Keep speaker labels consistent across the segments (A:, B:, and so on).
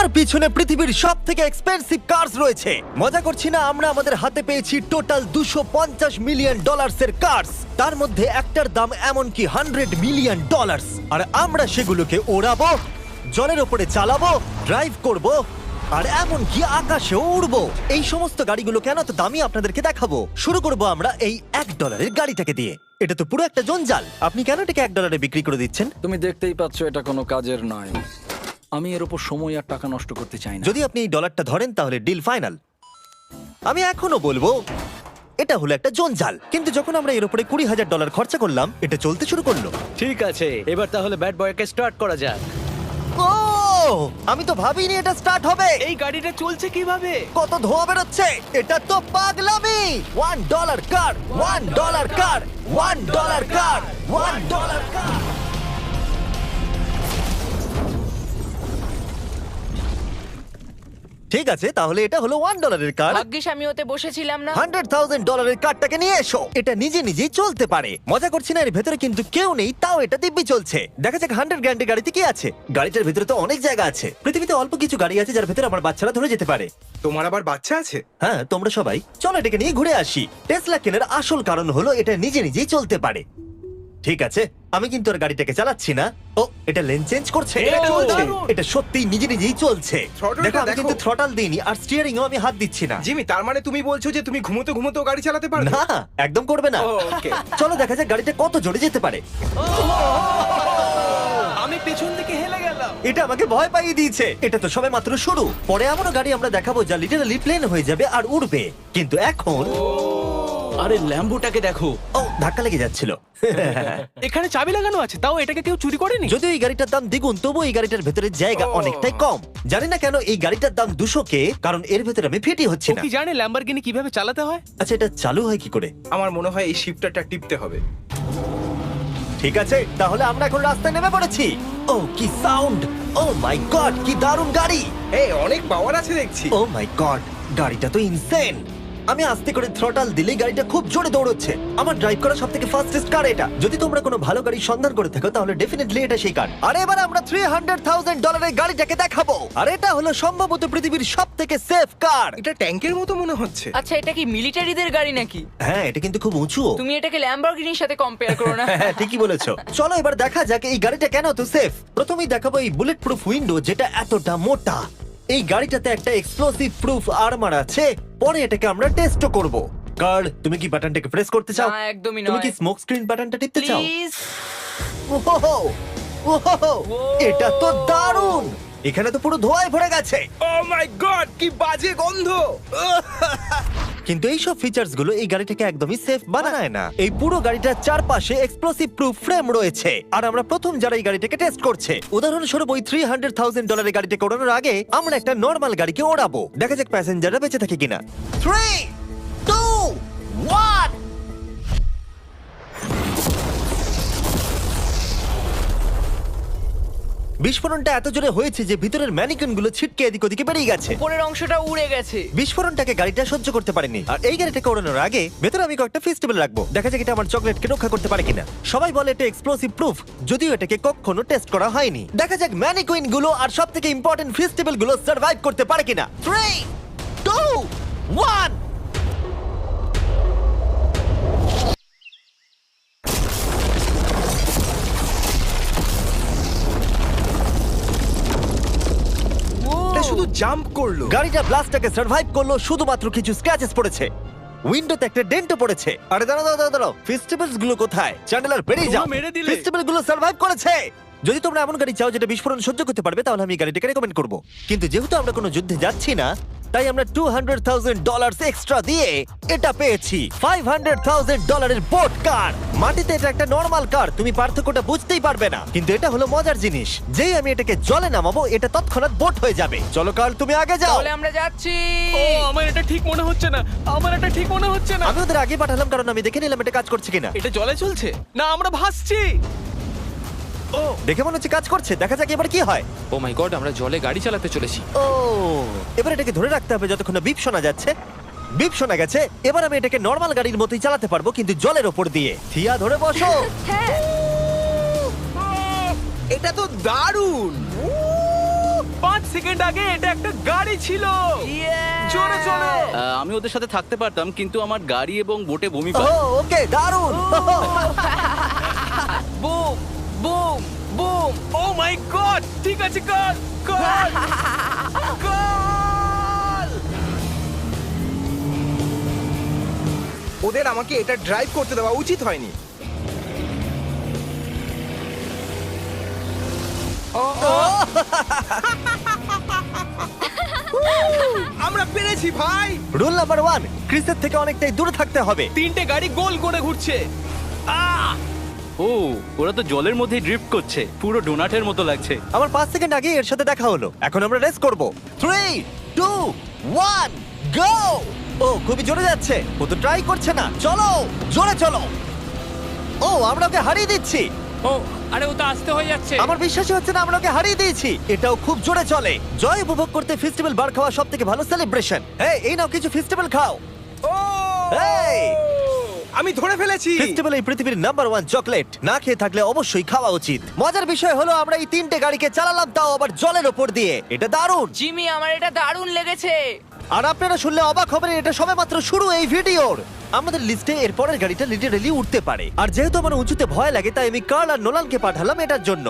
A: আমার পিছনে পৃথিবীর সব থেকে এক্সপেন্সিভ কার্স রয়েছে। মজা করছি না, আমরা আমাদের হাতে পেয়েছি টোটাল $250 মিলিয়ন এর কার্স। তার মধ্যে একটার দাম এমনকি $100 মিলিয়ন। আর আমরা সেগুলোকে ওড়াবো, জলের ওপরে চালাবো, ড্রাইভ করব, আর এমনকি আকাশেও উড়বো। এই সমস্ত গাড়িগুলো কেন তো দামি আপনাদেরকে দেখাবো। শুরু করব আমরা এই $1 গাড়িটাকে দিয়ে। এটা তো পুরো একটা জঞ্জাল। আপনি কেন এটাকে $1 বিক্রি করে দিচ্ছেন?
B: তুমি দেখতেই পাচ্ছ এটা কোনো কাজের নয়। আমি এর উপর সময় আর টাকা নষ্ট করতে চাই না।
A: যদি আপনি এই ডলারটা ধরেন তাহলে ডিল ফাইনাল। আমি এখনো বলবো এটা হলো একটা জঞ্জাল, কিন্তু যখন আমরা এর উপরে $20,000 খরচা করলাম, এটা চলতে শুরু করলো।
C: ঠিক আছে, এবার তাহলে ব্যাড বয়কে স্টার্ট করা যাক।
A: ও, আমি তো ভাবিনি এটা স্টার্ট হবে।
C: এই গাড়িটা চলছে কিভাবে?
A: কত ধোঁয়া বেরোচ্ছে, এটা তো পাগলামি। $1 কার, $1 কার, $1 কার, $1 কার। ঠিক আছে, তাহলে এটা হলো $1 কার।
D: ভাগ্যিস আমি ওতে বসেছিলাম না।
A: $100,000 কারটাকে নিয়ে এসো। এটা নিজে নিজেই চলতে পারে। মজা করছি না, এর ভেতরে কিন্তু কেউ নেই, তাও এটা দিব্যি চলছে। দেখা যাক 100 গ্র্যান্ডের গাড়িতে কি আছে। গাড়িটার ভেতরে তো অনেক জায়গা আছে। পৃথিবীতে অল্প কিছু গাড়ি আছে যার ভেতরে আমার বাচ্চারা ধরে যেতে পারে।
E: তোমার আবার বাচ্চা আছে?
A: হ্যাঁ, তোমরা সবাই চলো এটাকে নিয়ে ঘুরে আসি। টেসলা কেনার আসল কারণ হলো এটা নিজে নিজেই চলতে পারে। ঠিক আছে, আমি কিন্তু আর গাড়িটাকে চালাচ্ছি না। ও, এটা লেন চেঞ্জ করছে।
C: এটা চলছে।
A: এটা সত্যিই নিজে নিজেই চলছে।
E: Throttle-টা
A: দেখো, আমি
E: দেখো।
A: কিন্তু থ্রটাল দিইনি, আর স্টিয়ারিংও আমি হাত দিচ্ছি না।
E: জিমি, তার মানে তুমি বলছো যে তুমি ঘুমোতে ঘুমোতেও গাড়ি চালাতে পারবে?
A: না, একদম করবে না।
E: ওকে।
A: চলো দেখা যাক গাড়িটা কত জোরে যেতে পারে।
C: আমি পেছন দিকে হেলে গেলাম।
A: এটা আমাকে ভয় পাইয়ে দিয়েছে। এটা তো সবে মাত্র শুরু। পরে এমনও গাড়ি আমরা দেখাবো যা লিটারালি প্লেন হয়ে যাবে আর উড়বে। কিন্তু এখন
C: আরে ল্যাম্বোটাকে দেখো,
A: ও, ধাক্কা লেগে যাচ্ছিল।
C: এখানে চাবি লাগানো আছে, তাও এটাকে কেউ চুরি করেনি।
A: যদিও এই গাড়িটার দাম দ্বিগুণ, তবু এই গাড়িটার ভেতরে জায়গা অনেকটাই কম। জানি না কেন এই গাড়িটার দাম 200K, কারণ এর ভেতরে আমি ফিটি হচ্ছি
C: ও
A: না।
C: কি জানে ল্যাম্বরগিনি কিভাবে চালাতে হয়?
A: আচ্ছা, এটা চালু হয় কি করে?
E: আমার মনে হয় এই শিফটারটা টিপতে হবে।
A: ঠিক আছে, তাহলে আমরা এখন রাস্তায় নেমে পড়েছি। ও, কি সাউন্ড! ও মাই গড, কি দারুণ গাড়ি!
E: এই অনেক পাওয়ার আছে দেখছি।
A: ও মাই গড, গাড়িটা তো ইনসেন। আমি আস্তে করে থ্রটাল দিলেই গাড়িটা খুব জোরে দৌড়চ্ছে। আমার ড্রাইভ করা সবথেকে ফাস্টেস্ট কার এটা। যদি তোমরা কোনো ভালো গাড়ির সন্ধান করে থাকো তাহলে ডেফিনেটলি এটা সেই কার। আর এবার আমরা $300,000 গাড়িটাকে দেখাবো। আর এটা হলো সম্ভবত পৃথিবীর সবথেকে সেফ কার।
E: এটা ট্যাঙ্কের মতো মনে হচ্ছে।
D: আচ্ছা, এটা কি মিলিটারিদের গাড়ি নাকি?
A: হ্যাঁ, এটা কিন্তু খুব উঁচু।
D: তুমি এটাকে ল্যাম্বরগিনির সাথে কম্পেয়ার করো না।
A: হ্যাঁ, ঠিকই বলেছো। চলো এবার দেখা যাক এই গাড়িটা কেন তো সেফ। প্রথমেই দেখাবো এই বুলেট প্রুফ উইন্ডো, যেটা এতটা মোটা। এই গাড়িটাতে একটা এক্সপ্লোসিভ প্রুফ আর্মার আছে। পরে এটাকে আমরা টেস্টও করব। কার, তুমি কি বাটনটাকে প্রেস করতে চাও?
D: না, একদমই
A: তুমি
D: নয়।
A: কি স্মোক স্ক্রিন বাটনটা টিপতে চাও?
D: প্লিজ।
A: ওহো, ওহো, এটা তো দারুণ। এখানে তো পুরো ধোঁয়ায় ভরে গেছে।
E: ও মাই গড, কি বাজে গন্ধ!
A: কিন্তু এই সব ফিচার্স গুলো এই গাড়িটাকে একদমই সেফ বানায় না। এই পুরো গাড়িটার চারপাশে এক্সপ্লোসিভ প্রুফ ফ্রেম রয়েছে। আর আমরা প্রথম যারা এই গাড়িটাকে টেস্ট করছে, উদাহরণস্বরূপ ওই $300,000 গাড়িটাকে ওড়ানোর আগে আমরা একটা নর্মাল গাড়িকে ওড়াবো। দেখা যাক প্যাসেঞ্জাররা বেঁচে থাকে কিনা। 3, 2, 1। বিস্ফোরণটা এত জোরে হয়েছে যে ভিতরের ম্যানিকুইন গুলো ছিটকে এদিক ওদিকে বেরিয়ে গেছে।
D: উপরের অংশটা উড়ে গেছে।
A: বিস্ফোরণটাকে গাড়িটা সহ্য করতে পারেনি। আর এই গাড়িটাকে ওড়ানোর আগে ভেতরে আমি কয়েকটা ফেস্টিভ্যাল রাখবো, দেখা যাক এটা আমার চকলেটকে রক্ষা করতে পারে কিনা। সবাই বলে এটা এক্সপ্লোসিভ প্রুফ, যদিও এটাকে কখনো টেস্ট করা হয়নি। দেখা যাক ম্যানিকুইন গুলো আর সবথেকে ইম্পর্টেন্ট ফেস্টিভ্যাল গুলো সার্ভাইভ করতে পারে কিনা। 3, 2, 1।
E: এটা শুধু জাম্প করলো।
A: গাড়িটা ব্লাস্টটাকে সার্ভাইভ করলো, শুধুমাত্র কিছু স্ক্র্যাচেস পড়েছে। উইন্ডোতে একটা ডেন্টও পড়েছে। আরে দাঁড়াও, ফেস্টিভ্যালস গুলো কোথায়? চ্যান্ডেলার বেরিয়ে যাও।
C: তোমরা মেরে দিলে।
A: ফেস্টিভ্যাল গুলো সার্ভাইভ করেছে। যদি তোমরা এমন গাড়ি চাও যেটা বিস্ফোরণ সহ্য করতে পারবে, তাহলে আমি এই গাড়িটাকে রেকমেন্ড করব। কিন্তু যেহেতু আমরা কোনো যুদ্ধে যাচ্ছি না, তাই আমরা $200,000 এক্সট্রা দিয়ে এটা পেয়েছি। $500,000 বোট কার। মাটিতে এটা একটা নর্মাল কার, তুমি পার্থক্যটা বুঝতেই পারবে না। কিন্তু এটা হলো মজার জিনিস, যেই আমি এটাকে জলে নামাবো এটা তৎক্ষণাৎ বোট হয়ে যাবে। চলো কার, তুমি আগে যাও।
D: তাহলে আমরা যাচ্ছি।
C: ও, আমার এটা ঠিক মনে হচ্ছে না, আমার এটা ঠিক মনে হচ্ছে না।
A: আমি ওদের আগে পাঠালাম কারণ আমি দেখে নিলাম এটা কাজ করছে কিনা।
C: এটা জলে চলছে না, আমরা ভাসছি। ও,
A: দেখে মনে হচ্ছে কাজ করছে, দেখা যাক এবার কি হয়।
F: ও মাই গড, আমরা জলে গাড়ি চালাতে চলেছি।
A: ও, এবার এটাকে ধরে রাখতে হবে যতক্ষণ না বিপ শোনা যাচ্ছে। বিপ শোনা গেছে, এবার আমি এটাকে নর্মাল গাড়ির মতোই চালাতে পারবো, কিন্তু জলের ওপর দিয়ে। থিয়া, ধরে বসো।
D: হ্যাঁ।
E: এটা তো দারুণ!
C: 5 সেকেন্ড আগে এটা একটা গাড়ি ছিল। জোরে চলো।
G: আমি ওদের সাথে থাকতে পারতাম কিন্তু আমার গাড়ি এবং বোটে বমি
A: ও
G: পায়।
A: ওকে দারুণ
D: বুম বুম বুম।
C: ও মাই গড, ঠিক আছে, কর কর কর।
E: ওদের আমাকে এটা ড্রাইভ করতে দেওয়া উচিত হয়নি। আমরা পেরেছি ভাই।
A: রুল নাম্বার 1, ক্রিসের থেকে অনেকটাই দূরে থাকতে হবে।
C: 3টে গাড়ি গোল করে ঘুরছে।
G: ও ওরা তো জলের মধ্যে ড্রিফট করছে, পুরো ডোনাটের মতো লাগছে।
A: আমার 5 সেকেন্ড আগে এর সাথে দেখা হলো। এখন আমরা রেস করব। 3 2 1 গো। ও খুবই জোরে যাচ্ছে। ও তো ট্রাই করছে না। চলো জোরে চলো। ও আমরা ওকে হারিয়ে দিচ্ছি।
F: ও আরে ও তো আসতে হয়ে যাচ্ছে।
A: আমার বিশ্বাসই হচ্ছে না আমরা ওকে হারিয়ে দিয়েছি। এটাও খুব জোরে চলে। জয় উপভোগ করতে ফেস্টিভ্যাল বার খাওয়া সবথেকে ভালো সেলিব্রেশন। এই নাও কিছু ফেস্টিভ্যাল খাও।
E: ও
A: এই
E: আমি ধরে ফেলেছি।
A: ফেস্টিভ্যাল এই পৃথিবীর নাম্বার 1 চকলেট। না খেয়ে থাকলে অবশ্যই খাওয়া উচিত। মজার বিষয় হলো আমরা এই 3টে গাড়িকে চালালাম, তাও আবার জলের ওপর দিয়ে। এটা দারুণ।
D: জিমি, আমার এটা দারুণ লেগেছে।
A: আর আপনারা শুনলে অবাক হবেন, এটা সবেমাত্র শুরু এই ভিডিওর। আমাদের লিস্টে এর পরের গাড়িটা লিটারেলি উঠতে পারে। আর যেহেতু আমার উঁচুতে ভয় লাগে, তাই আমি কার্ল আর নোলানকে পাঠালাম এটার জন্য।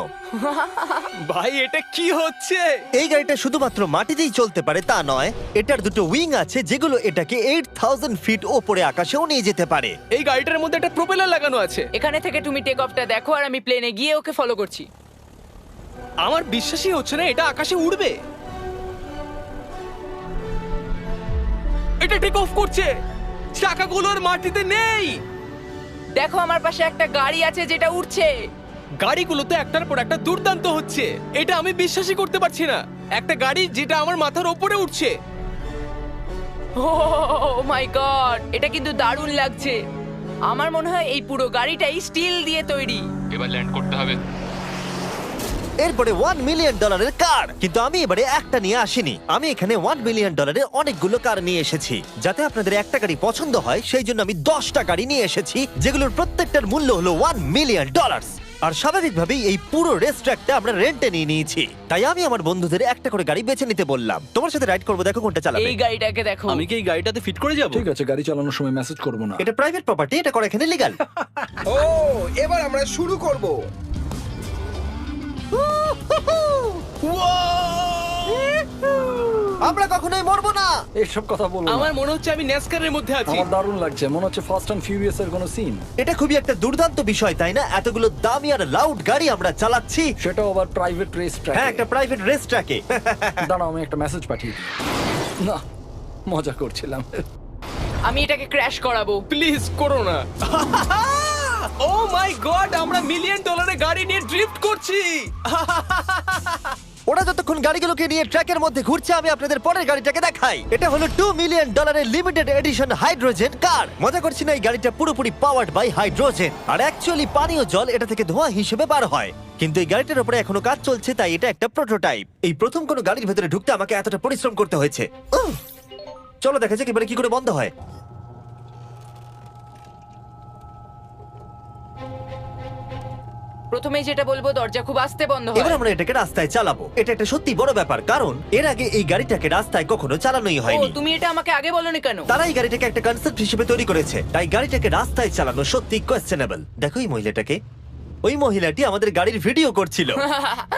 C: ভাই এটা কি হচ্ছে?
A: এই গাড়িটা শুধুমাত্র মাটিতেই চলতে পারে তা নয়, এটার দুটো উইং আছে যেগুলো এটাকে 8000 ফিট ওপরে আকাশেও নিয়ে যেতে পারে।
C: এই গাড়িটার মধ্যে একটা প্রপেলার লাগানো আছে।
D: এখানে থেকে তুমি টেক অফটা দেখো আর আমি প্লেনে গিয়ে ওকে ফলো করছি।
C: আমার বিশ্বাসই হচ্ছে না এটা আকাশে উড়বে। এটা টেক অফ করছে। চাকাগুলোর মাটিতে নেই।
D: দেখো আমার পাশে একটা গাড়ি আছে যেটা উঠছে।
C: গাড়িগুলোতে একটার পর একটা দুর্দান্ত হচ্ছে। এটা আমি বিশ্বাসই করতে পারছি না। একটা গাড়ি যেটা আমার মাথার ওপরে উঠছে।
D: ও মাই গড, এটা কিন্তু দারুণ লাগছে। আমার মনে হয় এই পুরো গাড়িটাই স্টিল দিয়ে তৈরি।
F: এবার ল্যান্ড করতে হবে।
A: এরপরে $1 মিলিয়ন কার। কিন্তু আমি এবারে একটা নিয়ে আসিনি। আমি এখানে $1 মিলিয়ন অনেকগুলো কার নিয়ে এসেছি। যাতে আপনাদের একটা গাড়ি পছন্দ হয় সেই জন্য আমি 10টা গাড়ি নিয়ে এসেছি, যেগুলোর প্রত্যেকটার মূল্য হলো $1 মিলিয়ন। আর স্বাভাবিকভাবেই এই পুরো রেস ট্র্যাকটা আমরা রেন্টে নিয়ে নিয়েছি। তাই আমি আমার বন্ধুদের একটা করে গাড়ি বেছে নিতে বললাম। তোমার সাথে রাইড করবো, দেখো কোনটা চালাবে।
D: এই গাড়িটাকে দেখো।
G: আমি কি এই গাড়িটাতে ফিট করে যাব?
B: ঠিক আছে, গাড়ি চালানোর সময় মেসেজ করবো না।
A: এটা প্রাইভেট প্রপার্টি, এটা করা এখানে লিগ্যাল।
E: ও এবার আমরা শুরু করব।
A: আমরা কখনোই মরবো না।
B: এইসব কথা বলবো না।
C: আমার মনে হচ্ছে আমি ন্যাসকারের মধ্যে আছি।
B: আমার দারুণ লাগছে, মনে হচ্ছে ফাস্ট অ্যান্ড ফিউরিয়াস এর কোনো সিন।
A: এটা খুবই একটা দুর্দান্ত বিষয়, তাই না? এতগুলো দামি আর লাউড গাড়ি আমরা চালাচ্ছি।
B: সেটাও আবার প্রাইভেট রেস ট্র্যাক।
A: হ্যাঁ, একটা প্রাইভেট রেস ট্র্যাকে।
B: দাঁড়াও, আমি একটা মেসেজ পাঠিয়ে দিই। না, মজা করছিলাম।
D: আমি এটাকে ক্র্যাশ করাবো।
C: প্লিজ করো না। ও মাই গড, আমরা $1 মিলিয়ন গাড়ি নিয়ে ড্রিফট করছি।
A: ওরা যতক্ষণ গাড়িগুলোকে নিয়ে ট্র্যাকের মধ্যে ঘুরছে, আমি আপনাদের পরের গাড়িটাকে দেখাই। এটা হলো $2 million limited edition hydrogen car. মজা করছি না, এই গাড়িটা পুরোপুরি পাওয়ার্ড বাই হাইড্রোজেন। আর অ্যাকচুয়ালি পানীয় জল এটা থেকে ধোঁয়া হিসেবে বার হয়। কিন্তু এই গাড়িটার উপরে এখনো কাজ চলছে, তাই এটা একটা প্রোটোটাইপ। এই প্রথম কোনো গাড়ির ভেতরে ঢুকতে আমাকে এতটা পরিশ্রম করতে হয়েছে। চলো দেখা যাক এবারে কি করে বন্ধ হয়।
D: প্রথমেই যেটা বলবো, দরজা খুব আস্তে বন্ধ
A: এবার
D: হয়।
A: আমরা এটাকে রাস্তায় চালাবো। এটা একটা সত্যি বড় ব্যাপার, কারণ এর আগে এই গাড়িটাকে রাস্তায় কখনো চালানোই
D: ও,
A: হয়নি।
D: তুমি এটা আমাকে আগে বলনি কেন?
A: তারা এই গাড়িটাকে একটা কনসেপ্ট হিসেবে তৈরি করেছে, তাই গাড়িটাকে রাস্তায় চালানো সত্যি কোয়েশ্চেনেবল। দেখো এই মহিলাটাকে। ওই মহিলাটি আমাদের গাড়ির ভিডিও করছিল।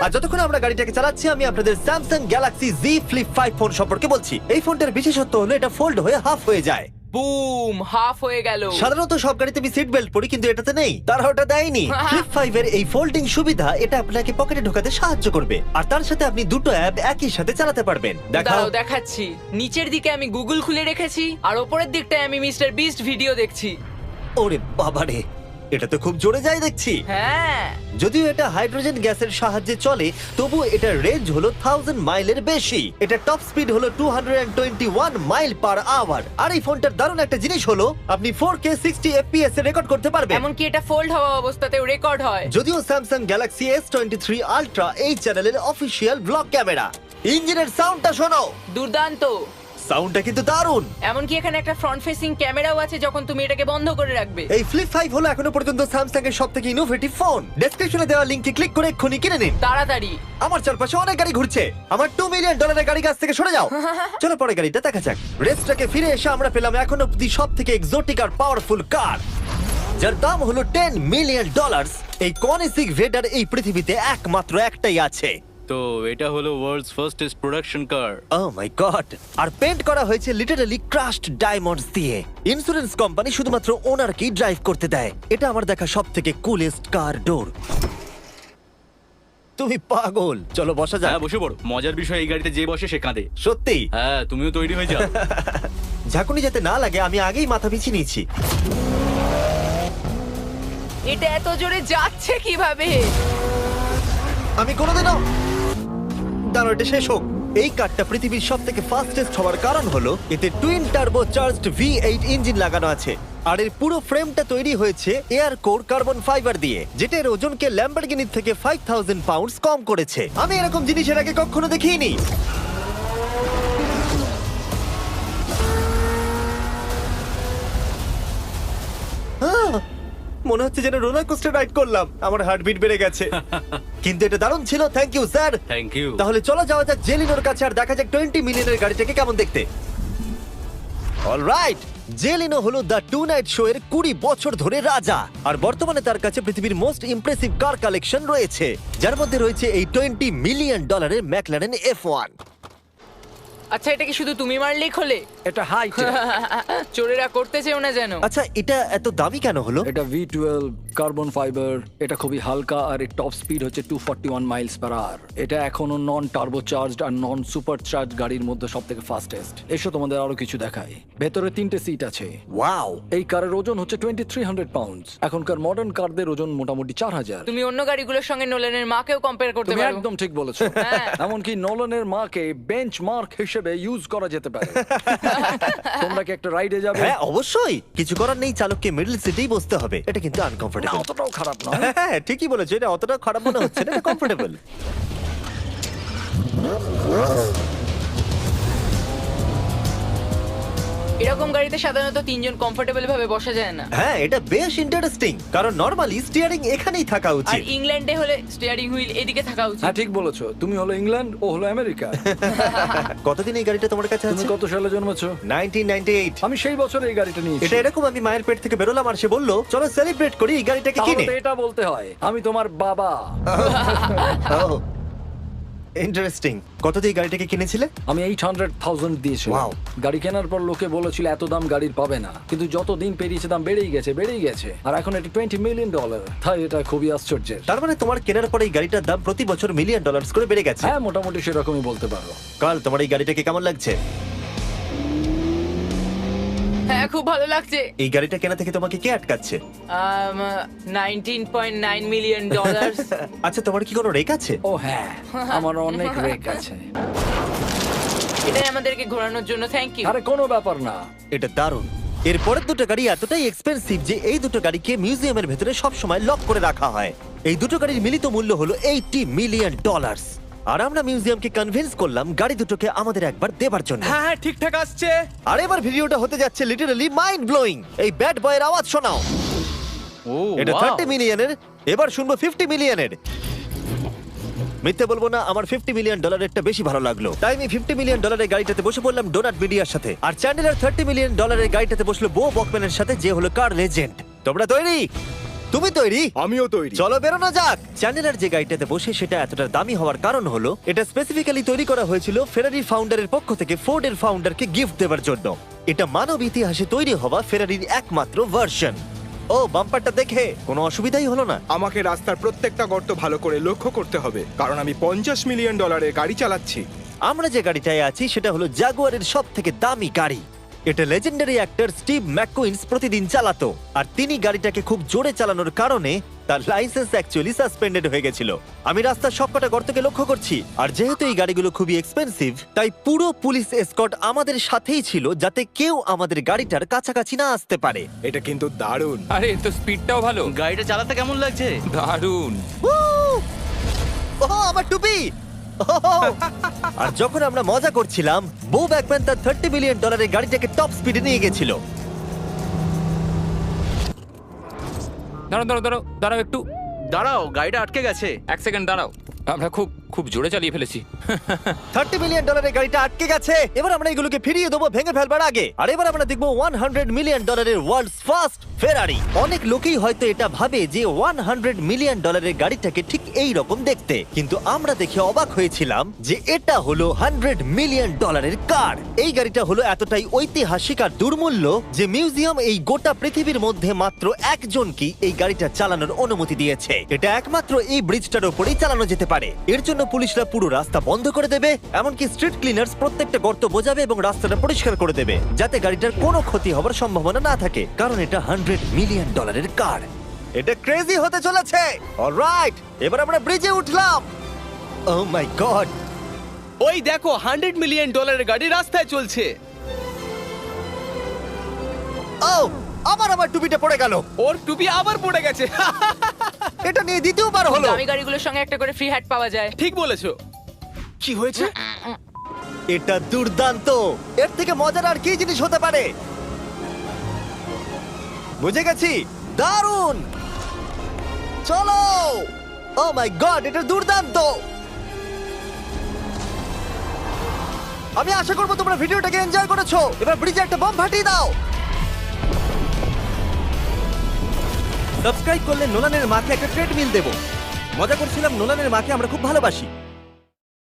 A: আর যতক্ষণ আমরা গাড়িটাকে চালাচ্ছি, আমি আপনাদের Samsung Galaxy Z Flip 5 phone সম্পর্কে বলছি। এই ফোনটার বিশেষত্ব হলো এটা ফোল্ড হয়ে হাফ হয়ে যায়।
D: বুম, হাফ হয়ে গেল।
A: সাধারণত সব গাড়িতে আমি সিট বেল্ট পরি, কিন্তু এটাতে নেই। তারা ওটা দেয়নি। ফ্লিপ 5 এর এই ফোল্ডিং সুবিধা এটা আপনাকে পকেটে ঢোকাতে সাহায্য করবে। আর তার সাথে আপনি দুটো অ্যাপ একই সাথে চালাতে পারবেন। দেখাও।
D: দাঁড়াও দেখাচ্ছি। নিচের দিকে আমি গুগল খুলে রেখেছি, আর ওপরের দিকটায় আমি মিস্টার বিস্ট ভিডিও দেখছি।
A: ওরে বাবারে, এটা তো খুব জোরে যায় দেখছি।
D: হ্যাঁ,
A: যদিও এটা হাইড্রোজেন গ্যাসের সাহায্যে চলে, তবু এটার রেঞ্জ হলো 1000 মাইলের বেশি। এটা টপ স্পিড হলো 221 মাইল পার আওয়ার। আর এই ফোনটার দারুণ একটা জিনিস হলো আপনি 4K 60 FPS এ রেকর্ড করতে পারবেন।
D: এমনকি এটা ফোল্ড হওয়া অবস্থাতেও রেকর্ড হয়।
A: যদিও স্যামসাং গ্যালাক্সি S23 আলট্রা এই চ্যানেলের অফিসিয়াল ব্লগ ক্যামেরা। ইঞ্জিনের সাউন্ডটা শোনো।
D: দুর্দান্ত।
A: সাউন্ডটা কিন্তু দারুণ।
D: এমনকি এখানে একটা ফ্রন্ট ফেসিং ক্যামেরাও আছে যখন তুমি এটাকে বন্ধ করে রাখবে।
A: এই ফ্লিপ 5 হলো এখনো পর্যন্ত স্যামসাং এর সবথেকে ইনোভেটিভ ফোন। ডেসক্রিপশনে দেওয়া লিংকে ক্লিক করে এক্ষুনি কিনে নিন।
D: তাড়াতাড়ি।
A: আমার চারপাশে অনেক গাড়ি ঘুরছে। আমার $2 মিলিয়ন গাড়ি কাছ থেকে সরে যাও। চলো পরে গাড়িটা দেখা যাক। রেসটাকে ফিরে এসে আমরা পেলাম এখন অব্দি সব থেকে এক্সোটিক আর পাওয়ারফুল কার, যার দাম হলো $10 মিলিয়ন। এই কনিসিক ভেডার এই পৃথিবীতে একমাত্র একটাই আছে।
G: তো এটা হলো ওয়ার্ল্ডস ফার্স্টেস্ট প্রোডাকশন কার।
A: ও মাই গড! আর পেন্ট করা হয়েছে লিটারালি ক্রাশড ডায়মন্ডস দিয়ে। ইন্স্যুরেন্স কোম্পানি শুধুমাত্র ওনারকেই ড্রাইভ করতে দেয়। এটা আমার দেখা সব থেকে কুলেস্ট কার ডোর। তুমি পাগল। চলো বসা যাক।
G: হ্যাঁ বসে পড়ো। মজার বিষয় এই গাড়িতে যে বসে সে কাঁদে।
A: সত্যি
G: হ্যাঁ তুমিও তৈরি হয়ে যাও।
A: ঝাঁকুনি যাতে না লাগে আমি আগেই মাথা পিছিয়ে নিয়েছি।
D: এটা এত জোরে যাচ্ছে কিভাবে?
A: আমি কোনোদিনও দাঁড়ো, এটা শেষ হোক। এই কারটা পৃথিবীর সব থেকে ফাস্টেস্ট হওয়ার কারণ হলো এতে twin turbo charged V8 engine লাগানো আছে। আর এর পুরো ফ্রেমটা তৈরি হয়েছে এয়ার কোর কার্বন ফাইবার দিয়ে, যেটা এর ওজনকে ল্যাম্বরগিনির থেকে 5000 পাউন্ডস কম করেছে। আমি এরকম জিনিসের আগে কখনো দেখিনি। মনে হচ্ছে যেন রোলার কোস্টার রাইড করলাম। আমার হার্টবিট বেড়ে গেছে। কিন্তু এটা দারুণ ছিল। Thank you sir.
G: Thank you.
A: তাহলে চলো যাওয়া যাক জেলিনোর কাছে আর দেখা যাক 20 মিলিয়নের গাড়িটাকে কেমন দেখতে। অলরাইট, জেলিনো হলো দ্য টু নাইট শো এর 20 বছর ধরে রাজা। আর বর্তমানে তার কাছে পৃথিবীর মোস্ট ইমপ্রেসিভ কার কালেকশন রয়েছে, যার মধ্যে রয়েছে এই $20 মিলিয়ন ম্যাকলারেন F1।
D: আচ্ছা, এটা কি শুধু তুমি মারলেই খোলে?
B: এটা হাই
D: চোরেরা করতে চেও না যেন।
A: আচ্ছা, এটা এত দামি কেন হলো?
B: এটা V12 কার্বন ফাইবার। এটা খুবই হালকা আর এর টপ স্পিড হচ্ছে 241 মাইলস পার আওয়ার। এটা এখনো নন টার্বো চার্জড আর নন সুপার চার্জ গাড়ির মধ্যে সবথেকে ফাস্টেস্ট। এসো তোমাদের আরো কিছু দেখাই। ভেতরে 3টে সিট আছে।
A: ওয়াও!
B: এই কারের ওজন হচ্ছে 2300 পাউন্ডস। এখনকার মডার্ন কারদের ওজন মোটামুটি 4000।
D: তুমি অন্য গাড়িগুলোর সঙ্গে নোলানের মাকেও কম্পেয়ার করতে
B: তুমি
D: পারো।
B: একদম ঠিক বলেছো।
D: হ্যাঁ।
B: এমনকি নোলানের মাকে বেঞ্চমার্ক হিসেবে ইউজ করা যেতে পারে। তোমরা কি একটা রাইডে যাবে?
A: হ্যাঁ অবশ্যই। কিছু করার নেই, চালককে মিডল সিটেই বসতে হবে। এটা কিন্তু
B: না,
A: আনকমফোর্টেবল।
B: অতটাও খারাপ নয়।
A: হ্যাঁ ঠিকই বলেছো, এটা অতটা খারাপ মনে হচ্ছে না, এটা কমফোর্টেবল।
D: এরকম গাড়িতে সাধারণত 3 জন কমফোর্টেবল ভাবে বসা যায় না।
A: হ্যাঁ এটা বেশ ইন্টারেস্টিং, কারণ নরমালি স্টিয়ারিং এখানেই থাকা
D: আর
A: উচিত।
D: ইংল্যান্ডে হলে স্টিয়ারিং হুইল এদিকে থাকা উচিত।
B: হ্যাঁ ঠিক বলেছো। তুমি হলো ইংল্যান্ড, ও হলো আমেরিকা।
A: কতদিন এই গাড়িটা তোমার কাছে
B: তুমি
A: আছে?
B: কত সালে জন্মেছো?
A: 1998।
B: আমি সেই বছর এই গাড়িটা নিয়েছি।
A: এটা এরকম, আমি মায়ের পেট থেকে বেরোলাম আর সে বললো চলো সেলিব্রেট করি এই গাড়িটাকে
B: তাহলে
A: কিনে।
B: তো এটা বলতে হয় আমি তোমার বাবা।
A: ইন্টারেস্টিং। কত দিয়ে এই গাড়িটাকে কিনেছিলে?
B: আমি 800,000 দিয়েছি।
A: Wow.
B: গাড়ি কেনার পর লোকে বলেছিল এত দাম গাড়ির পাবে না, কিন্তু যত দিন পেরিয়েছে দাম বেড়েই গেছে। আর এখন এটা $20 মিলিয়ন। তাই এটা খুবই আশ্চর্যের।
A: তার মানে তোমার কেনার পরে এই গাড়িটার দাম প্রতি বছর $1 মিলিয়ন করে বেড়ে গেছে।
B: হ্যাঁ মোটামুটি সেরকমই বলতে পারো।
A: কাল তোমার এই গাড়িটাকে কেমন লাগছে?
D: হ্যাঁ খুব ভালো লাগছে।
A: এই গাড়িটা কেনা থেকে তোমাকে কে আটকাচ্ছে?
D: $19.9 মিলিয়ন।
A: আচ্ছা তোমার কি কোনো রেক আছে?
B: ও হ্যাঁ, আমার অনেক রেক আছে।
D: এটাই আমাদেরকে ঘোরানোর জন্য থ্যাংক ইউ।
B: আরে কোনো ব্যাপার না।
A: এটা দারুণ। এর পরের দুটো গাড়ি এতটাই এক্সপেন্সিভ যে এই দুটো গাড়িকে মিউজিয়ামের ভেতরে সব সময় লক করে রাখা হয়। এই দুটো গাড়ির মিলিত মূল্য হলো $80 মিলিয়ন। আর আমরা মিউজিয়ামকে কনভিন্স করলাম গাড়ি দুটোকে আমাদের একবার দেবার জন্য।
C: হ্যাঁ হ্যাঁ ঠিকঠাক আসছে।
A: আর এবার ভিডিওটা হতে যাচ্ছে লিটারালি মাইন্ড ব্লোয়িং। এই ব্যাড বয়ের আওয়াজ শোনাও।
G: ও
A: এটা
G: wow!
A: 30 মিলিয়নের, এবার শুনবো 50 মিলিয়নের। মিথ্যে বলবো না, আমার $50 মিলিয়ন বেশি ভালো লাগলো, তাই আমি $50 মিলিয়ন গাড়িটাতে বসে পড়লাম ডোনাট মিডিয়ার সাথে। আর চ্যান্ডেলার $30 মিলিয়ন গাড়িটাতে বসলো বো বকম্যানের সাথে, যে হলো কার লেজেন্ড। তোমরা তৈরি? তুমি তৈরি?
E: আমিও তৈরি।
A: চলো বেরোনো যাক। চ্যান্ডেলার যে গাড়িটাতে বসে সেটা এতটা দামি হওয়ার কারণ হলো এটা স্পেসিফিক্যালি তৈরি করা হয়েছিল ফেরারি ফাউন্ডারের পক্ষ থেকে ফোর্ডের ফাউন্ডারকে গিফট দেওয়ার জন্য। এটা মানব ইতিহাসে তৈরি হওয়া ফেরারির একমাত্র ভার্সন। ও বাম্পারটা দেখে কোনো অসুবিধাই হলো না।
E: আমাকে রাস্তার প্রত্যেকটা গর্ত ভালো করে লক্ষ্য করতে হবে, কারণ আমি $50 মিলিয়ন গাড়ি চালাচ্ছি।
A: আমরা যে গাড়িটায় আছি সেটা হলো জাগুয়ারের সব থেকে দামি গাড়ি। এটা লেজেন্ডারি অ্যাক্টর স্টিভ ম্যাককুইন্স প্রতিদিন চালাতো, আর তিনি গাড়িটাকে খুব জোরে চালানোর কারণে তার লাইসেন্স অ্যাকচুয়ালি সাসপেন্ডেড হয়ে গেছিল। আমি রাস্তার সবকটা গর্তকে লক্ষ্য করছি, আর যেহেতু এই গাড়িগুলো খুবই এক্সপেন্সিভ তাই পুরো পুলিশ এসকর্ট আমাদের সাথেই ছিল, যাতে কেউ আমাদের গাড়িটার কাছাকাছি না আসতে পারে।
E: এটা কিন্তু দারুণ।
F: আরে এর তো স্পিডটাও ভালো।
G: গাড়িটা চালাতে কেমন লাগছে?
F: দারুণ।
A: ও আমার টুপি! ও আর যখন আমরা মজা করছিলাম, বো ব্যাকম্যান তার $30 মিলিয়ন গাড়িটাকে টপ স্পিডে নিয়ে গেছিল।
F: দাঁড়াও দাঁড়াও দাঁড়াও দাঁড়াও একটু
G: দাঁড়াও, গাড়িটা আটকে গেছে।
F: 1 সেকেন্ড দাঁড়াও। আমরা খুব খুব জোরে চালিয়ে ফেলেছি।
A: $30 মিলিয়ন গাড়িটা আটকে গেছে। এবার আমরা এগুলোকে ফিরিয়ে দেবো ভেঙে ফেলবার আগে। আর এবার আমরা দেখবো $100 মিলিয়ন ওয়ার্ল্ডস ফার্স্ট ফেরারি। অনেক লোকেই হয়তো এটা ভাবে যে $100 মিলিয়ন গাড়িটাকে ঠিক এই রকম দেখতে, কিন্তু আমরা দেখে অবাক হয়েছিলাম যে এটা হলো $100 মিলিয়ন কার। এই গাড়িটা হলো এতটাই ঐতিহাসিক আর দুর্মূল্য যে মিউজিয়াম এই গোটা পৃথিবীর মধ্যে মাত্র একজনকেই এই গাড়িটা চালানোর অনুমতি দিয়েছে। এটা একমাত্র এই ব্রিজটার উপরেই চালানো যেতে পারে। এর জন্য পুলিশরা পুরো রাস্তা বন্ধ করে দেবে, এমনকি স্ট্রিট ক্লিনার্স প্রত্যেকটা গর্ত বোঝাবে এবং রাস্তাটা পরিষ্কার করে দেবে, যাতে গাড়িটার কোনো ক্ষতি হবার সম্ভাবনা না থাকে, কারণ এটা $100 মিলিয়ন কার। এটা ক্রেজি হতে চলেছে। অলরাইট, এবার আমরা ব্রিজে উঠলাম। ও মাই গড,
C: ওই দেখো $100 মিলিয়ন গাড়ি রাস্তায় চলছে।
A: ও আমার টুপিটা পড়ে গেল।
C: ওর টুপি আবার পড়ে গেছে।
A: এটা নিয়ে দ্বিতীয়বার হলো।
D: দামি গাড়িগুলোর সঙ্গে একটা করে ফ্রি হ্যাট পাওয়া যায়।
C: ঠিক বলেছো। কি হয়েছে?
A: এটা দুর্দান্ত। এর থেকে মজার আর কি জিনিস হতে পারে? বুঝে গেছি, দারুণ। চলো। ও মাই গড, এটা দুর্দান্ত। আমি আশা করবো তোমরা ভিডিওটাকে এনজয় করেছো। এবার ব্রিজে একটা বম ফাটিয়ে দাও। সাবস্ক্রাইব করলে নোলানের মাকে একটা ট্রেডমিল দেবো। মজা করছিলাম, নোলানের মাকে আমরা খুব ভালোবাসি।